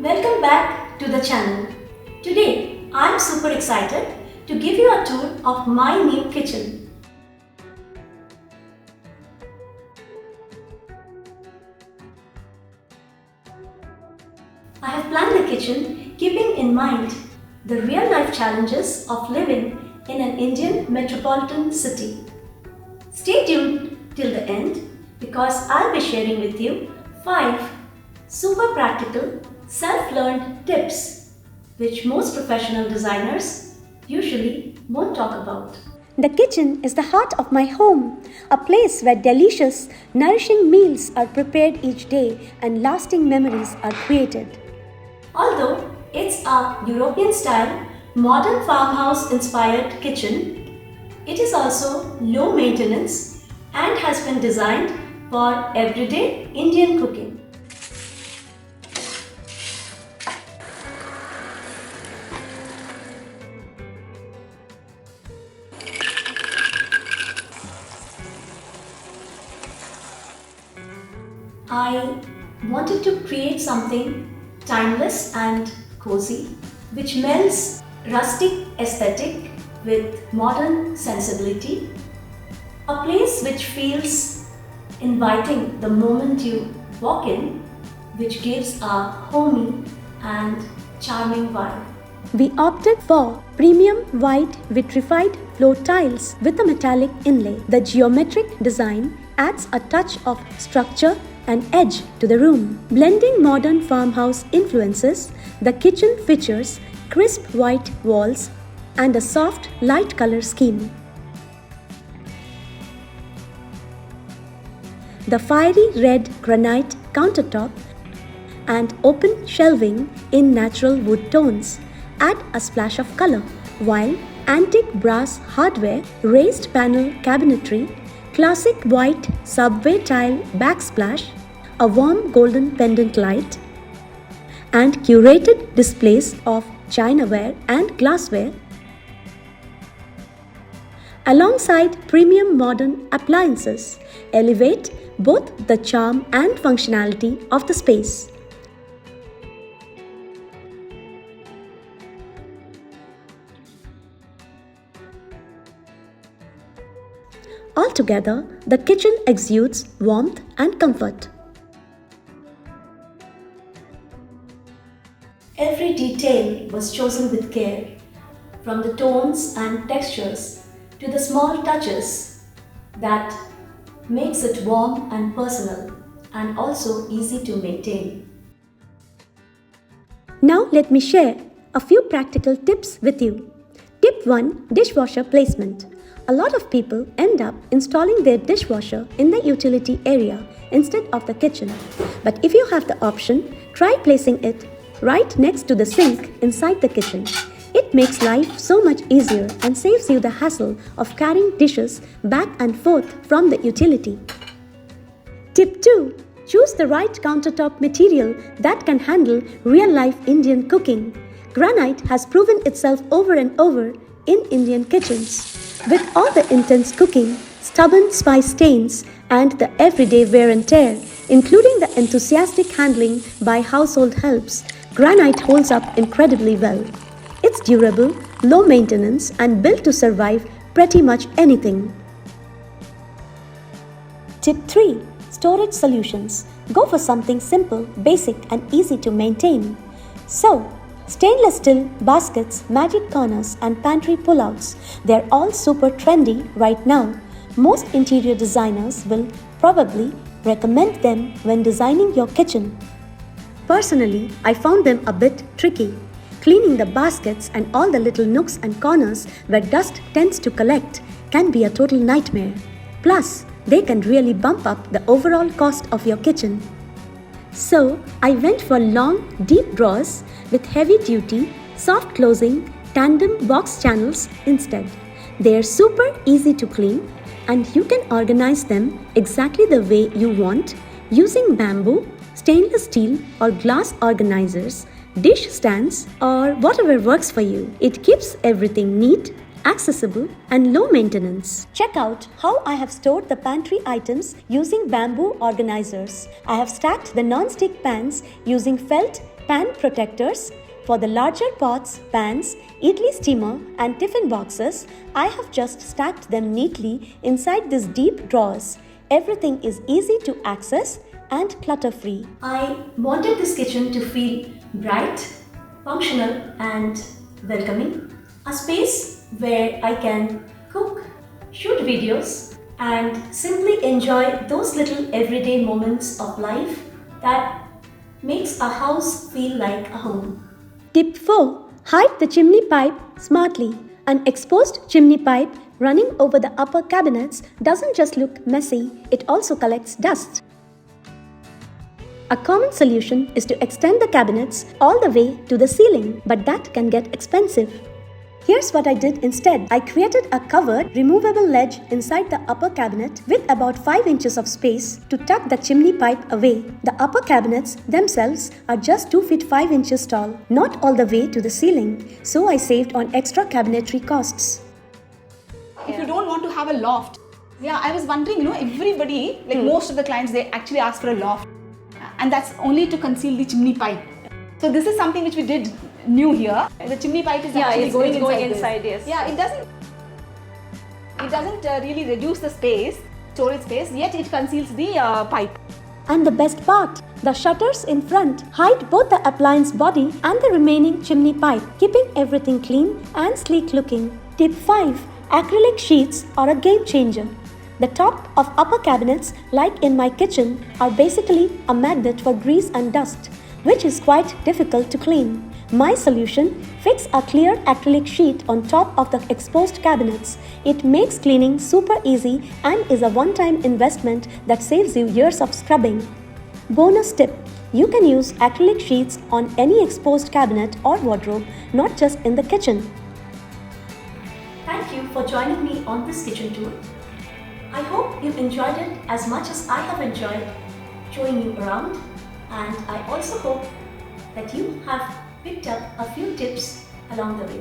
Welcome back to the channel. Today I'm super excited to give you a tour of my new kitchen. I have planned the kitchen keeping in mind the real life challenges of living in an Indian metropolitan city. Stay tuned till the end because I'll be sharing with you 5 super practical self-learned tips which most professional designers usually won't talk about. The kitchen is the heart of my home, a place where delicious, nourishing meals are prepared each day and lasting memories are created. Although it's a European style, modern farmhouse inspired kitchen, it is also low maintenance and has been designed for everyday Indian cooking. I wanted to create something timeless and cozy, which melds rustic aesthetic with modern sensibility. A place which feels inviting the moment you walk in, which gives a homey and charming vibe. We opted for premium white vitrified floor tiles with a metallic inlay. The geometric design adds a touch of structure and edge to the room. Blending modern farmhouse influences, the kitchen features crisp white walls and a soft light color scheme. The fiery red granite countertop and open shelving in natural wood tones add a splash of color, while antique brass hardware, raised panel cabinetry, classic white subway tile backsplash, a warm golden pendant light, and curated displays of chinaware and glassware, alongside premium modern appliances, elevate both the charm and functionality of the space. Altogether, the kitchen exudes warmth and comfort. Every detail was chosen with care, from the tones and textures to the small touches that makes it warm and personal and also easy to maintain. Now let me share a few practical tips with you. Tip 1: Dishwasher placement. A lot of people end up installing their dishwasher in the utility area instead of the kitchen. But if you have the option, try placing it right next to the sink inside the kitchen. It makes life so much easier and saves you the hassle of carrying dishes back and forth from the utility. Tip 2: Choose the right countertop material that can handle real-life Indian cooking. Granite has proven itself over and over in Indian kitchens. With all the intense cooking, stubborn spice stains, and the everyday wear and tear, including the enthusiastic handling by household helps, granite holds up incredibly well. It's durable, low maintenance, and built to survive pretty much anything. Tip 3: Storage solutions. Go for something simple, basic, and easy to maintain. So, stainless steel baskets, magic corners, and pantry pullouts. They're all super trendy right now. Most interior designers will probably recommend them when designing your kitchen. Personally, I found them a bit tricky. Cleaning the baskets and all the little nooks and corners where dust tends to collect can be a total nightmare. Plus, they can really bump up the overall cost of your kitchen. So, I went for long, deep drawers with heavy-duty, soft-closing, tandem box channels instead. They are super easy to clean and you can organize them exactly the way you want using bamboo, stainless steel or glass organizers, dish stands or whatever works for you. It keeps everything neat, accessible, and low maintenance. Check out how I have stored the pantry items using bamboo organizers. I have stacked the non-stick pans using felt pan protectors. For the larger pots, pans, idli steamer and tiffin boxes, I have just stacked them neatly inside these deep drawers. Everything is easy to access and clutter-free. I wanted this kitchen to feel bright, functional and welcoming. A space where I can cook, shoot videos and simply enjoy those little everyday moments of life that makes a house feel like a home. Tip 4. Hide the chimney pipe smartly. An exposed chimney pipe running over the upper cabinets doesn't just look messy, it also collects dust. A common solution is to extend the cabinets all the way to the ceiling, but that can get expensive. Here's what I did instead. I created a covered, removable ledge inside the upper cabinet with about 5 inches of space to tuck the chimney pipe away. The upper cabinets themselves are just 2 feet 5 inches tall, not all the way to the ceiling, so I saved on extra cabinetry costs. If you don't want to have a loft, I was wondering, everybody, most of the clients, they actually ask for a loft, and that's only to conceal the chimney pipe. So this is something which we did new here. The chimney pipe is actually going inside. Yes. Yeah, it doesn't really reduce the storage space, yet it conceals the pipe. And the best part, the shutters in front hide both the appliance body and the remaining chimney pipe, keeping everything clean and sleek looking. Tip 5. Acrylic sheets are a game changer. The top of upper cabinets, like in my kitchen, are basically a magnet for grease and dust, which is quite difficult to clean. My solution: fix a clear acrylic sheet on top of the exposed cabinets. It makes cleaning super easy and is a one-time investment that saves you years of scrubbing. Bonus tip: you can use acrylic sheets on any exposed cabinet or wardrobe, not just in the kitchen. Thank you for joining me on this kitchen tour. I hope you enjoyed it as much as I have enjoyed showing you around, and I also hope that you have picked up a few tips along the way.